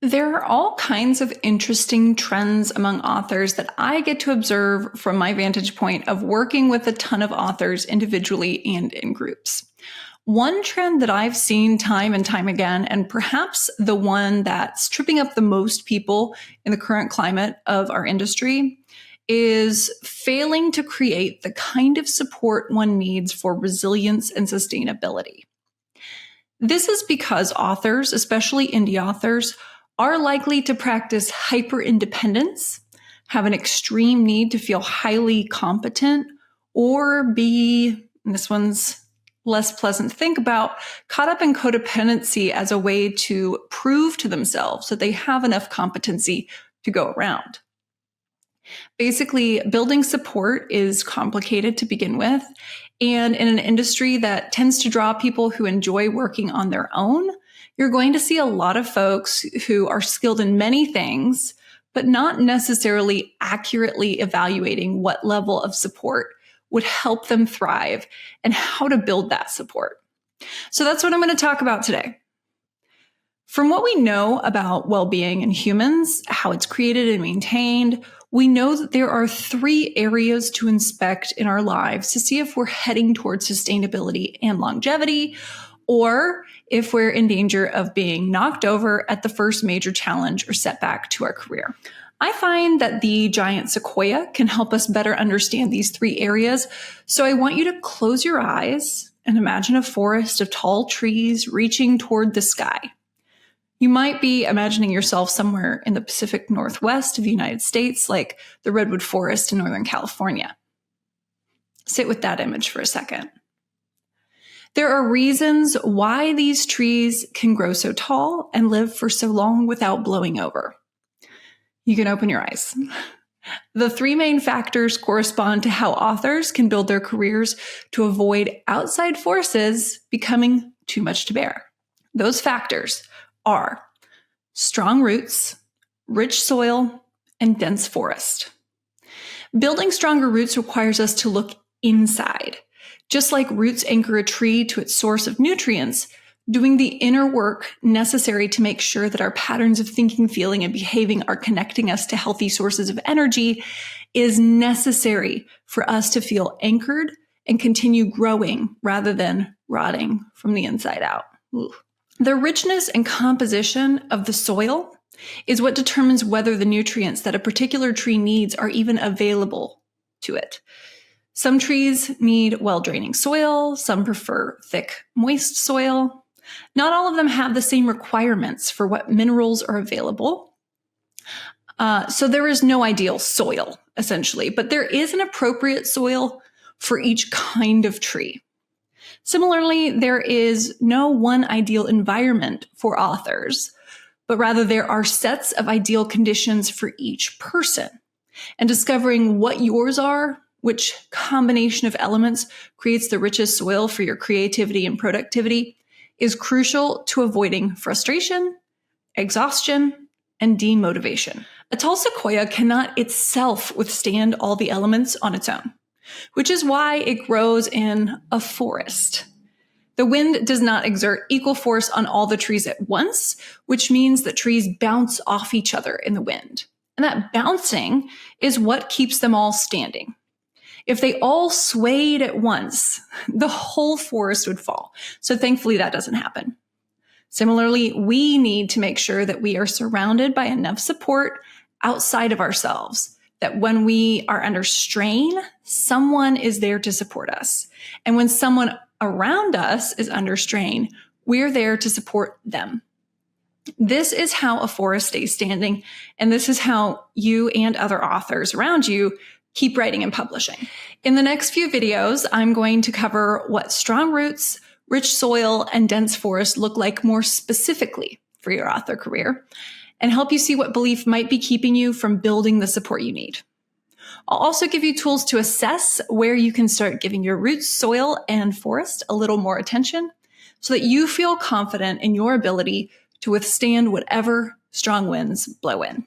There are all kinds of interesting trends among authors that I get to observe from my vantage point of working with a ton of authors individually and in groups. One trend that I've seen time and time again, and perhaps the one that's tripping up the most people in the current climate of our industry, is failing to create the kind of support one needs for resilience and sustainability. This is because authors, especially indie authors, are likely to practice hyper independence, have an extreme need to feel highly competent, or be, and this one's less pleasant to think about, caught up in codependency as a way to prove to themselves that they have enough competency to go around. Basically, building support is complicated to begin with. And in an industry that tends to draw people who enjoy working on their own, you're going to see a lot of folks who are skilled in many things, but not necessarily accurately evaluating what level of support would help them thrive and how to build that support. So that's what I'm going to talk about today. From what we know about well-being in humans, how it's created and maintained, we know that there are 3 areas to inspect in our lives to see if we're heading towards sustainability and longevity, or if we're in danger of being knocked over at the first major challenge or setback to our career. I find that the giant Sequoia can help us better understand these 3 areas, so I want you to close your eyes and imagine a forest of tall trees reaching toward the sky. You might be imagining yourself somewhere in the Pacific Northwest of the United States, like the Redwood Forest in Northern California. Sit with that image for a second. There are reasons why these trees can grow so tall and live for so long without blowing over. You can open your eyes. The 3 main factors correspond to how authors can build their careers to avoid outside forces becoming too much to bear. Those factors are strong roots, rich soil, and dense forest. Building stronger roots requires us to look inside. Just like roots anchor a tree to its source of nutrients, doing the inner work necessary to make sure that our patterns of thinking, feeling, and behaving are connecting us to healthy sources of energy is necessary for us to feel anchored and continue growing rather than rotting from the inside out. Ooh. The richness and composition of the soil is what determines whether the nutrients that a particular tree needs are even available to it. Some trees need well-draining soil, some prefer thick, moist soil. Not all of them have the same requirements for what minerals are available. So there is no ideal soil, essentially, but there is an appropriate soil for each kind of tree. Similarly, there is no one ideal environment for authors, but rather there are sets of ideal conditions for each person. And discovering what yours are, which combination of elements creates the richest soil for your creativity and productivity, is crucial to avoiding frustration, exhaustion, and demotivation. A tall sequoia cannot itself withstand all the elements on its own, which is why it grows in a forest. The wind does not exert equal force on all the trees at once, which means that trees bounce off each other in the wind. And that bouncing is what keeps them all standing. If they all swayed at once, the whole forest would fall. So thankfully that doesn't happen. Similarly, we need to make sure that we are surrounded by enough support outside of ourselves, that when we are under strain, someone is there to support us. And when someone around us is under strain, we're there to support them. This is how a forest stays standing, and this is how you and other authors around you keep writing and publishing. In the next few videos, I'm going to cover what strong roots, rich soil, and dense forest look like more specifically for your author career, and help you see what belief might be keeping you from building the support you need. I'll also give you tools to assess where you can start giving your roots, soil, and forest a little more attention so that you feel confident in your ability to withstand whatever strong winds blow in.